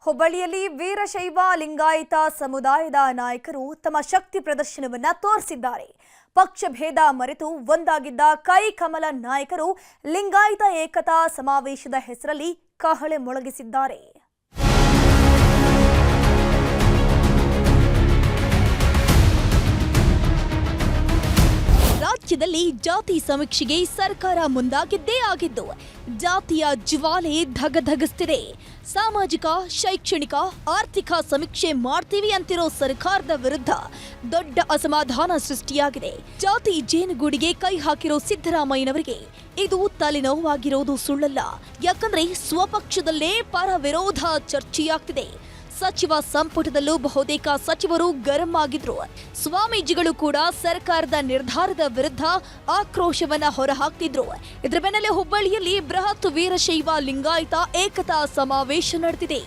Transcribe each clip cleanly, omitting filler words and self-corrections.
ಹುಬ್ಬಳ್ಳಿಯಲ್ಲಿ ವೀರಶೈವ ಲಿಂಗಾಯತ ಸಮುದಾಯದ ನಾಯಕರು ತಮ್ಮ ಶಕ್ತಿ ಪ್ರದರ್ಶನವನ್ನ ತೋರಿಸಿದ್ದಾರೆ. ಪಕ್ಷ ಭೇದ ಮರೆತು ಒಂದಾಗಿದ್ದ ಕೈಕಮಲ ನಾಯಕರು ಲಿಂಗಾಯತ ಏಕತಾ ಸಮಾವೇಶದ ಹೆಸರಲ್ಲಿ ಕಹಳೆ ಮೊಳಗಿಸಿದ್ದಾರೆ. ರಾಜ್ಯದಲ್ಲಿ ಜಾತಿ ಸಮೀಕ್ಷೆಗೆ ಸರ್ಕಾರ ಮುಂದಾಗಿದ್ದೇ ಆಗಿದ್ದು ಜಾತಿಯ ಜ್ವಾಲೆ ಧಗಧಗಿಸ್ತಿದೆ. ಸಾಮಾಜಿಕ, ಶೈಕ್ಷಣಿಕ, ಆರ್ಥಿಕ ಸಮೀಕ್ಷೆ ಮಾಡ್ತೀವಿ ಅಂತಿರೋ ಸರ್ಕಾರದ ವಿರುದ್ಧ ದೊಡ್ಡ ಅಸಮಾಧಾನ ಸೃಷ್ಟಿಯಾಗಿದೆ. ಜಾತಿ ಜೇನುಗೂಡಿಗೆ ಕೈ ಹಾಕಿರೋ ಸಿದ್ದರಾಮಯ್ಯನವರಿಗೆ ಇದು ತಲೆನೋವಾಗಿರೋದು ಸುಳ್ಳಲ್ಲ. ಯಾಕಂದ್ರೆ ಸ್ವಪಕ್ಷದಲ್ಲೇ ಪರ ವಿರೋಧ ಚರ್ಚೆಯಾಗ್ತಿದೆ. ಸಚಿವ ಸಂಪುಟದಲ್ಲೂ ಬಹುತೇಕ ಸಚಿವರು ಗರಂ ಆಗಿದ್ರು. ಸ್ವಾಮೀಜಿಗಳು ಕೂಡ ಸರ್ಕಾರದ ನಿರ್ಧಾರದ ವಿರುದ್ಧ ಆಕ್ರೋಶವನ್ನ ಹೊರಹಾಕ್ತಿದ್ರು. ಇದರ ಬೆನ್ನಲ್ಲೇ ಹುಬ್ಬಳ್ಳಿಯಲ್ಲಿ ಬೃಹತ್ ವೀರಶೈವ ಲಿಂಗಾಯತ ಏಕತಾ ಸಮಾವೇಶ ನಡೆದಿದೆ.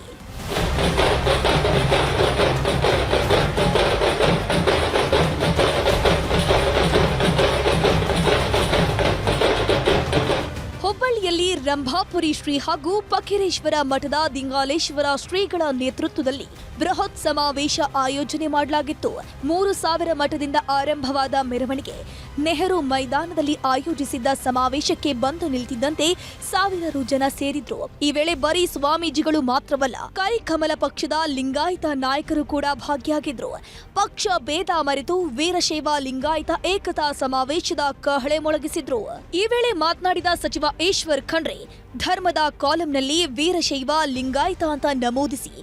ಹುಬ್ಬಳ್ಳಿಯಲ್ಲಿ ರಂಭಾಪುರಿ ಶ್ರೀ ಹಾಗೂ ಫಕೀರೇಶ್ವರ ಮಠದ ದಿಂಗಾಲೇಶ್ವರ ಶ್ರೀಗಳ ನೇತೃತ್ವದಲ್ಲಿ ಬೃಹತ್ ಸಮಾವೇಶ ಆಯೋಜನೆ ಮಾಡಲಾಗಿತ್ತು. 3000 ಮಠದಿಂದ ಆರಂಭವಾದ ಮೆರವಣಿಗೆ ನೆಹರು ಮೈದಾನದಲ್ಲಿ ಆಯೋಜಿಸಿದ್ದ ಸಮಾವೇಶಕ್ಕೆ ಬಂದು ನಿಲ್ತಿದ್ದಂತೆ ಸಾವಿರಾರು ಜನ ಸೇರಿದ್ರು. ಈ ವೇಳೆ ಬರೀ ಸ್ವಾಮೀಜಿಗಳು ಮಾತ್ರವಲ್ಲ, ಕೈಕಮಲ ಪಕ್ಷದ ಲಿಂಗಾಯತ ನಾಯಕರು ಕೂಡ ಭಾಗಿಯಾಗಿದ್ರು. ಪಕ್ಷ ಭೇದ ಮರೆತು ವೀರಶೈವ ಲಿಂಗಾಯತ ಏಕತಾ ಸಮಾವೇಶದ ಕಹಳೆ ಮೊಳಗಿಸಿದ್ರು. ಈ ವೇಳೆ ಮಾತನಾಡಿದ ಸಚಿವ ಈಶ್ವರ್ ಖಂಡ್ರೆ, ಧರ್ಮದ ಕಾಲಂನಲ್ಲಿ ವೀರಶೈವ ಲಿಂಗಾಯತ ಅಂತ ನಮೂದಿಸಿ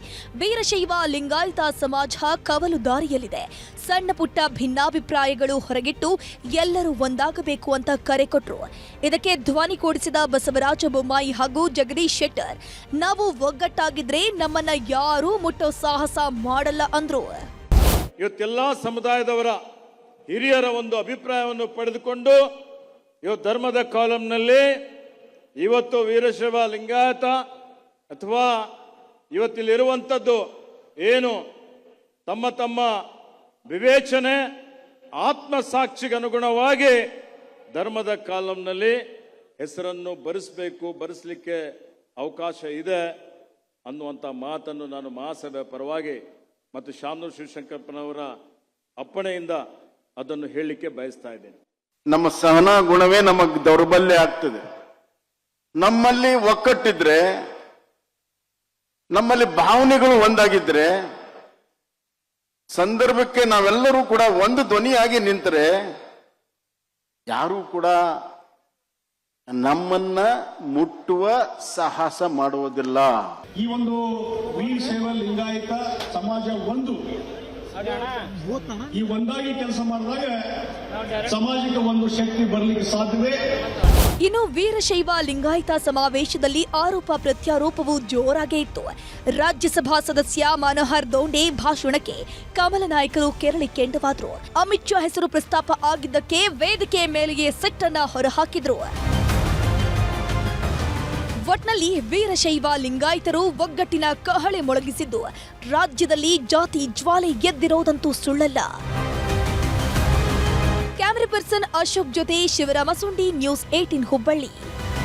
ವೀರಶೈವ ಲಿಂಗಾಯತ ಸಮಾಜ ಕವಲು ದಾರಿಯಲ್ಲಿದೆ. ಸಣ್ಣ ಪುಟ್ಟ ಭಿನ್ನಾಭಿಪ್ರಾಯಗಳು ಹೊರಗಿಟ್ಟು ಎಲ್ಲರೂ ಒಂದಾಗಬೇಕು ಅಂತ ಕರೆ ಕೊಟ್ರು. ಇದಕ್ಕೆ ಧ್ವನಿ ಕೂಡಿಸಿದ ಬಸವರಾಜ ಬೊಮ್ಮಾಯಿ ಹಾಗೂ ಜಗದೀಶ್ ಶೆಟ್ಟರ್, ನಾವು ಒಗ್ಗಟ್ಟಾಗಿದ್ರೆ ನಮ್ಮನ್ನ ಯಾರೂ ಮುಟ್ಟೋ ಸಾಹಸ ಮಾಡಲ್ಲ ಅಂದ್ರು. ಇವತ್ತೆಲ್ಲಾ ಸಮುದಾಯದವರ ಹಿರಿಯರ ಒಂದು ಅಭಿಪ್ರಾಯವನ್ನು ಪಡೆದುಕೊಂಡು ಇವತ್ತು ಧರ್ಮದ ಕಾಲಂನಲ್ಲಿ ಇವತ್ತು ವೀರಶೈವ ಲಿಂಗಾಯತ ಅಥವಾ ಇವತ್ತಿಲ್ಲಿರುವಂಥದ್ದು ಏನು ತಮ್ಮ ತಮ್ಮ ವಿವೇಚನೆ ಆತ್ಮಸಾಕ್ಷಿಗೆ ಅನುಗುಣವಾಗಿ ಧರ್ಮದ ಕಾಲಂನಲ್ಲಿ ಹೆಸರನ್ನು ಬರೆಸಲಿಕ್ಕೆ ಅವಕಾಶ ಇದೆ ಅನ್ನುವಂಥ ಮಾತನ್ನು ನಾನು ಮಹಾಸಭೆ ಪರವಾಗಿ ಮತ್ತು ಶಾಮನೂರು ಶಿವಶಂಕರಪ್ಪನವರ ಅಪ್ಪಣೆಯಿಂದ ಅದನ್ನು ಹೇಳಲಿಕ್ಕೆ ಬಯಸ್ತಾ ಇದ್ದೇನೆ. ನಮ್ಮ ಸಹನಾ ಗುಣವೇ ನಮಗೆ ದೌರ್ಬಲ್ಯ ಆಗ್ತದೆ. ನಮ್ಮಲ್ಲಿ ಒಕ್ಕಟ್ಟಿದ್ರೆ, ನಮ್ಮಲ್ಲಿ ಭಾವನೆಗಳು ಒಂದಾಗಿದ್ರೆ, ಸಂದರ್ಭಕ್ಕೆ ನಾವೆಲ್ಲರೂ ಕೂಡ ಒಂದು ಧ್ವನಿಯಾಗಿ ನಿಂತರೆ ಯಾರೂ ಕೂಡ ನಮ್ಮನ್ನ ಮುಟ್ಟುವ ಸಾಹಸ ಮಾಡುವುದಿಲ್ಲ. ಈ ಒಂದು ವೀರಶೈವ ಲಿಂಗಾಯತ ಸಮಾಜ ಈ ಒಂದಾಗಿ ಕೆಲಸ ಮಾಡಿದಾಗ ಸಮಾಜಕ್ಕೆ ಒಂದು ಶಕ್ತಿ ಬರಲಿಕ್ಕೆ ಸಾಧ್ಯವೇ. ಇನ್ನು ವೀರಶೈವ ಲಿಂಗಾಯತ ಸಮಾವೇಶದಲ್ಲಿ ಆರೋಪ ಪ್ರತ್ಯಾರೋಪವು ಜೋರಾಗೇ ಇತ್ತು. ರಾಜ್ಯಸಭಾ ಸದಸ್ಯ ಮನೋಹರ್ ದೋಂಡೆ ಭಾಷಣಕ್ಕೆ ಕಮಲ ನಾಯಕರು ಕೆರಳಿ ಕೆಂಡವಾದ್ರು. ಅಮಿತ್ ಶಾ ಹೆಸರು ಪ್ರಸ್ತಾಪ ಆಗಿದ್ದಕ್ಕೆ ವೇದಿಕೆ ಮೇಲೆಯೇ ಸಿಟ್ಟನ್ನ ಹೊರಹಾಕಿದ್ರು. ಒಟ್ನಲ್ಲಿ ವೀರಶೈವ ಲಿಂಗಾಯತರು ಒಗ್ಗಟ್ಟಿನ ಕಹಳೆ ಮೊಳಗಿಸಿದ್ದು ರಾಜ್ಯದಲ್ಲಿ ಜಾತಿ ಜ್ವಾಲೆ ಎದ್ದಿರೋದಂತೂ ಸುಳ್ಳಲ್ಲ. ಕ್ಯಾಮರಾ ಪರ್ಸನ್ ಅಶೋಕ್ ಜೊತೆ ಶಿವರಾಮ ಸುಂಡಿ, ನ್ಯೂಸ್ 18 ಹುಬ್ಬಳ್ಳಿ.